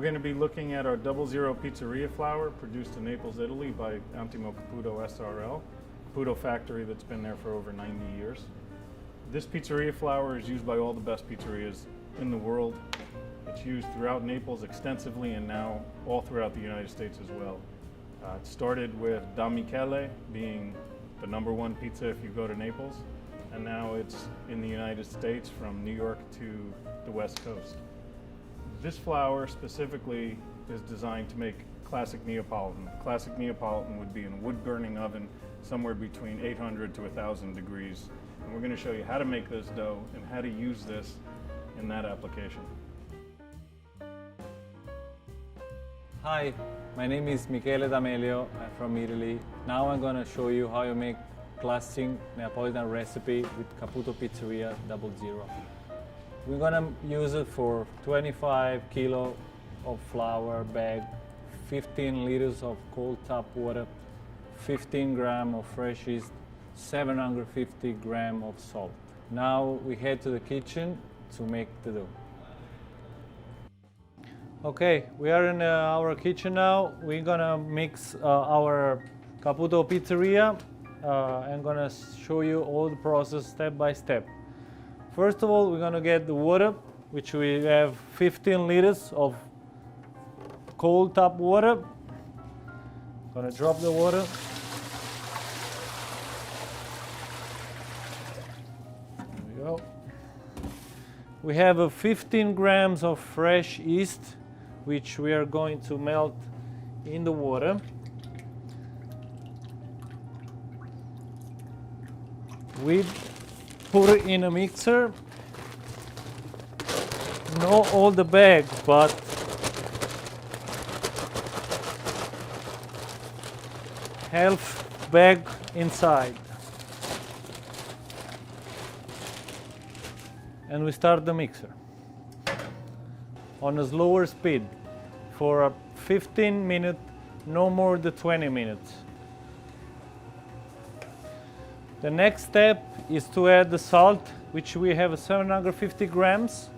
We're going to be looking at our 00 Pizzeria flour produced in Naples, Italy by Caputo SRL, Caputo factory that's been there for over 90 years. This pizzeria flour is used by all the best pizzerias in the world. It's used throughout Naples extensively and now all throughout the United States as well. It started with Da Michele being the #1 pizza if you go to Naples, and now it's in the United States from New York to the West Coast. This flour specifically is designed to make classic Neapolitan. Classic Neapolitan would be in a wood burning oven somewhere between 800 to 1,000 degrees. And we're going to show you how to make this dough and how to use this in that application. Hi, my name is Michele D'Amelio. I'm from Italy. Now I'm going to show you how you make classic Neapolitan recipe with Caputo Pizzeria 00. We're going to use it for 25 kilo of flour bag, 15 liters of cold tap water, 15 gram of fresh yeast, 750 gram of salt. Now we head to the kitchen to make the dough. Okay, we are in our kitchen now. We're gonna mix our Caputo Pizzeria. I'm gonna show you all the process step by step. First of all, we're gonna get the water, which we have 15 liters of cold tap water. Gonna drop the water. There we go. We have 15 grams of fresh yeast, which we are going to melt in the water. We put it in a mixer. Not all the bag, but half bag inside. And we start the mixer on a slower speed for 15 minutes, no more than 20 minutes. The next step is to add the salt, which we have 750 grams.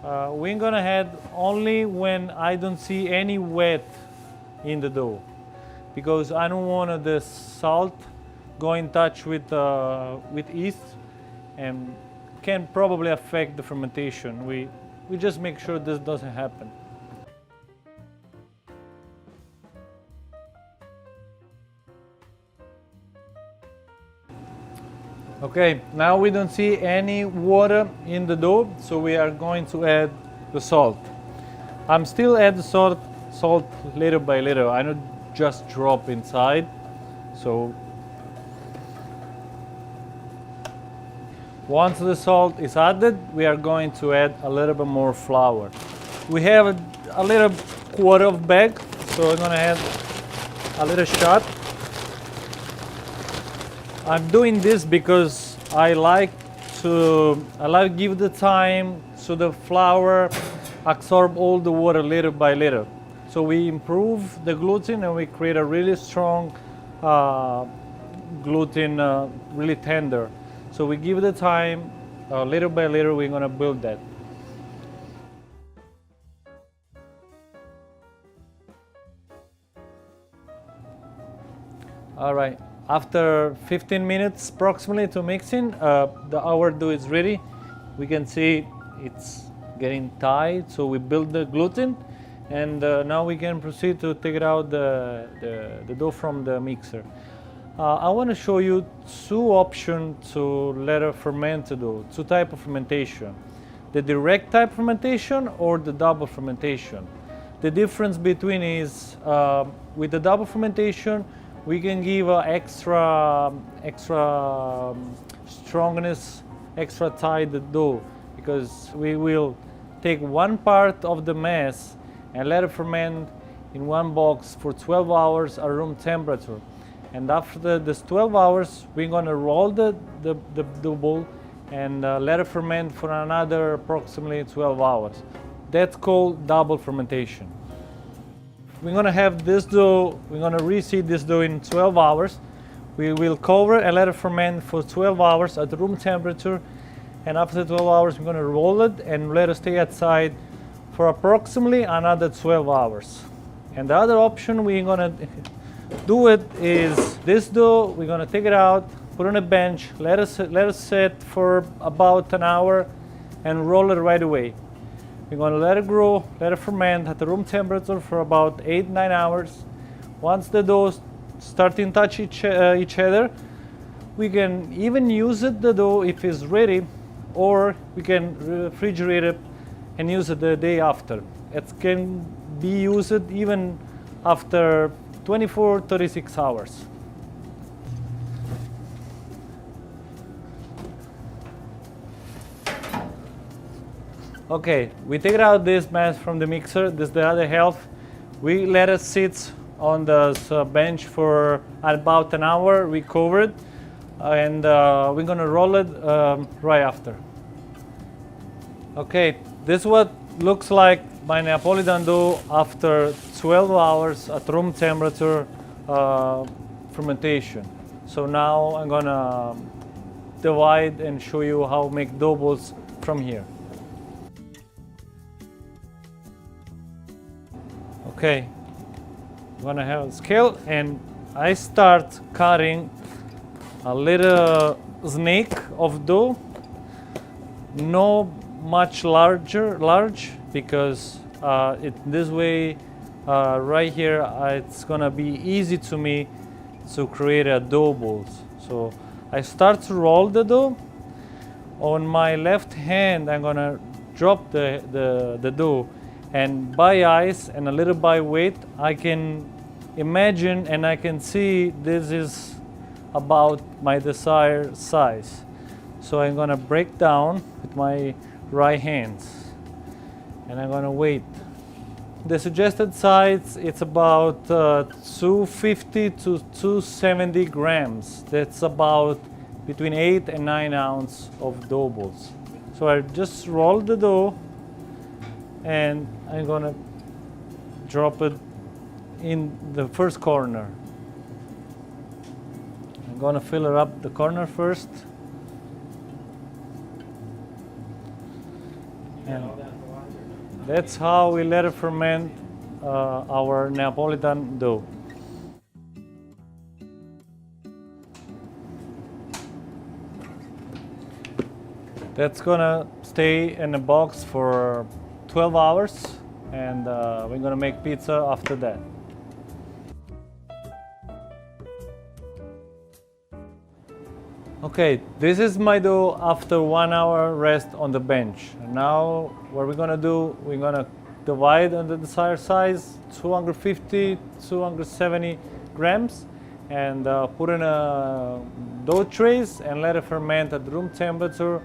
We're gonna add only when I don't see any wet in the dough, because I don't want the salt go in touch with yeast and can probably affect the fermentation. We just make sure this doesn't happen. Okay, now we don't see any water in the dough, so we are going to add the salt. I'm still add the salt little by little. I don't just drop inside. So once the salt is added, we are going to add a little bit more flour. We have a little quarter of bag, so I'm gonna add a little shot. I'm doing this because I like to give the time so the flour absorb all the water little by little. So we improve the gluten and we create a really strong gluten, really tender. So we give the time, little by little we're gonna build that. All right, after 15 minutes approximately to mixing, our dough is ready. We can see it's getting tight, so we build the gluten, and now we can proceed to take it out the dough from the mixer. I want to show you two options to let it ferment the dough, two types of fermentation. The direct type fermentation or the double fermentation. The difference between is with the double fermentation, we can give extra strongness, extra tight the dough, because we will take one part of the mass and let it ferment in one box for 12 hours at room temperature. And after this 12 hours, we're gonna roll the dough ball and let it ferment for another approximately 12 hours. That's called double fermentation. We're gonna have this dough, we're gonna reseed this dough in 12 hours. We will cover and let it ferment for 12 hours at room temperature. And after 12 hours, we're gonna roll it and let it stay outside for approximately another 12 hours. And the other option we're gonna do it is this dough, we're gonna take it out, put it on a bench, let it sit for about an hour and roll it right away. We're gonna let it grow, let it ferment at the room temperature for about 8-9 hours. Once the dough starting to touch each other, we can even use it, the dough, if it's ready, or we can refrigerate it and use it the day after. It can be used even after 24-36 hours. Okay, we take out this mass from the mixer. This is the other half. We let it sit on the bench for about an hour. We cover it, and we're gonna roll it right after. Okay, this is what looks like my Neapolitan dough after 12 hours at room temperature fermentation. So now I'm gonna divide and show you how to make dough balls from here. Okay, I'm gonna have a scale and I start cutting a little snake of dough, no much large, because this way right here it's gonna be easy to me to create a dough balls. So I start to roll the dough. On my left hand I'm gonna drop the dough, and by eyes and a little by weight I can imagine and I can see this is about my desired size. So I'm gonna break down with my right hands and I'm gonna weight. The suggested size it's about 250 to 270 grams. That's about between 8 and 9 ounces of dough balls. So I just roll the dough and I'm gonna drop it in the first corner. I'm gonna fill it up the corner first. And that's how we let it ferment our Neapolitan dough. That's gonna stay in a box for 12 hours, and we're gonna make pizza after that. Okay, this is my dough after 1 hour rest on the bench. And now what we're gonna do, we're gonna divide on the desired size, 250, 270 grams, and put in a dough trays and let it ferment at room temperature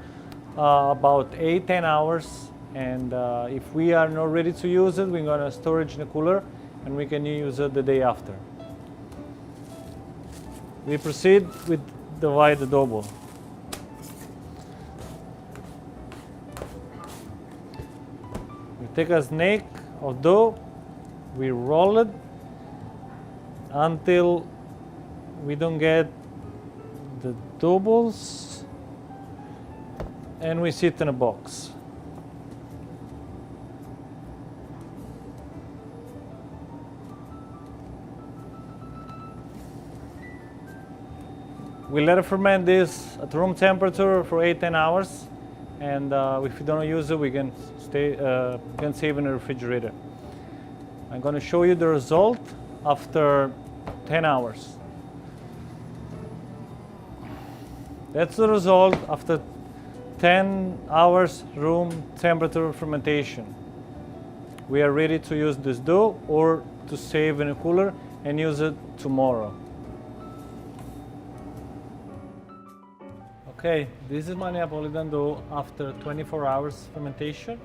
about 8-10 hours. And if we are not ready to use it, we're gonna store it in the cooler and we can use it the day after. We proceed with divide the dough ball. We take a snake of dough, we roll it until we don't get the dough balls, and we sit in a box. We let it ferment this at room temperature for 8-10 hours, and if we don't use it, we can save in the refrigerator. I'm going to show you the result after 10 hours. That's the result after 10 hours room temperature fermentation. We are ready to use this dough or to save in a cooler and use it tomorrow. Okay, this is my Neapolitan dough after 24 hours fermentation.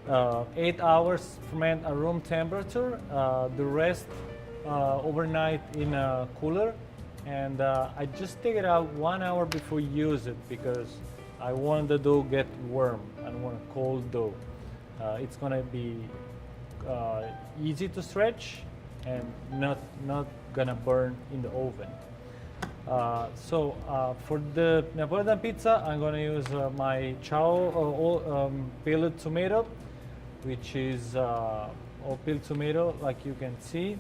8 hours ferment at room temperature, the rest overnight in a cooler. And I just take it out 1 hour before you use it because I want the dough get warm. I don't want a cold dough. It's gonna be easy to stretch and not gonna burn in the oven. For the Neapolitan pizza, I'm going to use my peeled tomato, which is all peeled tomato, like you can see.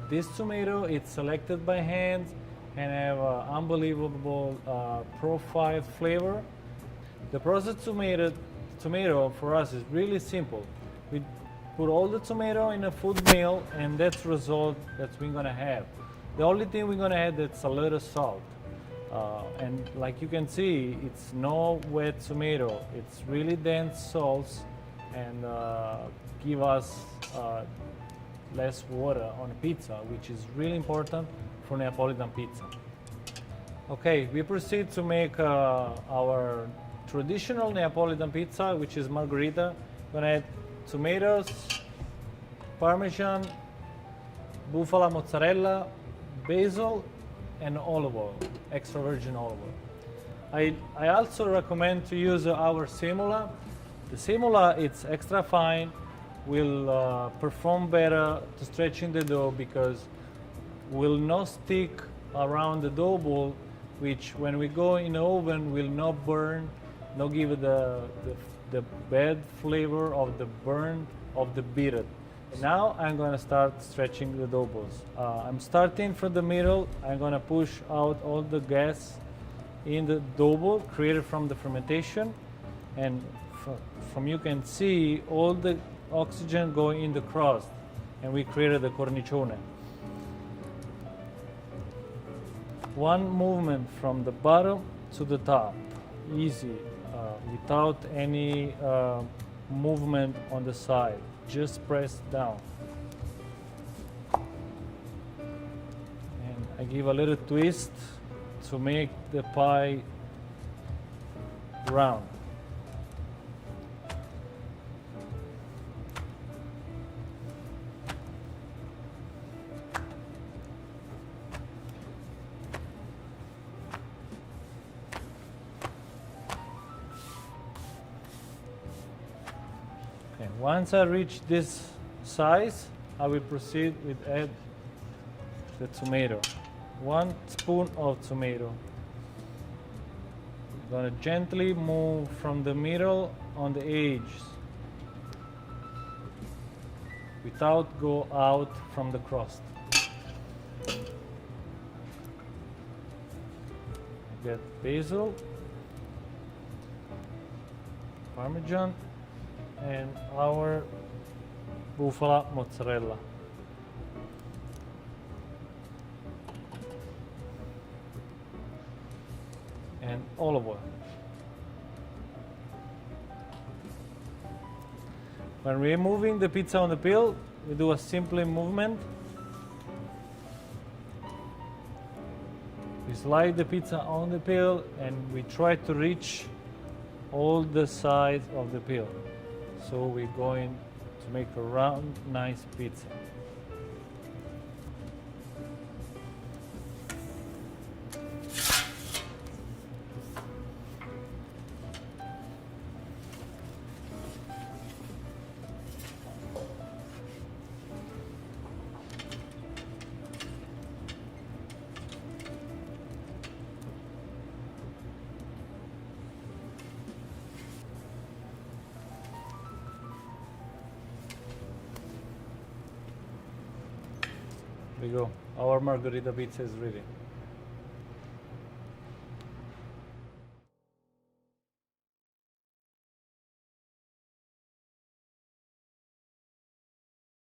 This tomato, it's selected by hand and have unbelievable profiled flavor. The processed tomato for us is really simple. We put all the tomato in a food mill, and that's the result that we're gonna have. The only thing we're gonna add is a little salt. And like you can see, it's no wet tomato. It's really dense salts and give us less water on pizza, which is really important for Neapolitan pizza. Okay, we proceed to make our traditional Neapolitan pizza, which is margherita. We're gonna add tomatoes, parmesan, bufala mozzarella, basil, and olive oil, extra virgin olive oil. I also recommend to use our semola. The semola, it's extra fine, will perform better to stretching the dough because will not stick around the dough ball, which when we go in the oven will not burn, not give it the bad flavor of the burn of the beater. Now I'm going to start stretching the dough balls. I'm starting from the middle. I'm going to push out all the gas in the dough ball created from the fermentation, and from you can see all the oxygen going in the crust, and we created the cornicione. One movement from the bottom to the top, easy, without any movement on the side. Just press down. And I give a little twist to make the pie round. Once I reach this size, I will proceed with add the tomato. 1 spoon of tomato. I'm gonna gently move from the middle on the edges without go out from the crust. Get basil, parmesan, and our bufala mozzarella. And olive oil. When we're moving the pizza on the peel, we do a simple movement. We slide the pizza on the peel and we try to reach all the sides of the peel. So we're going to make a round, nice pizza. There we go. Our margherita pizza is ready.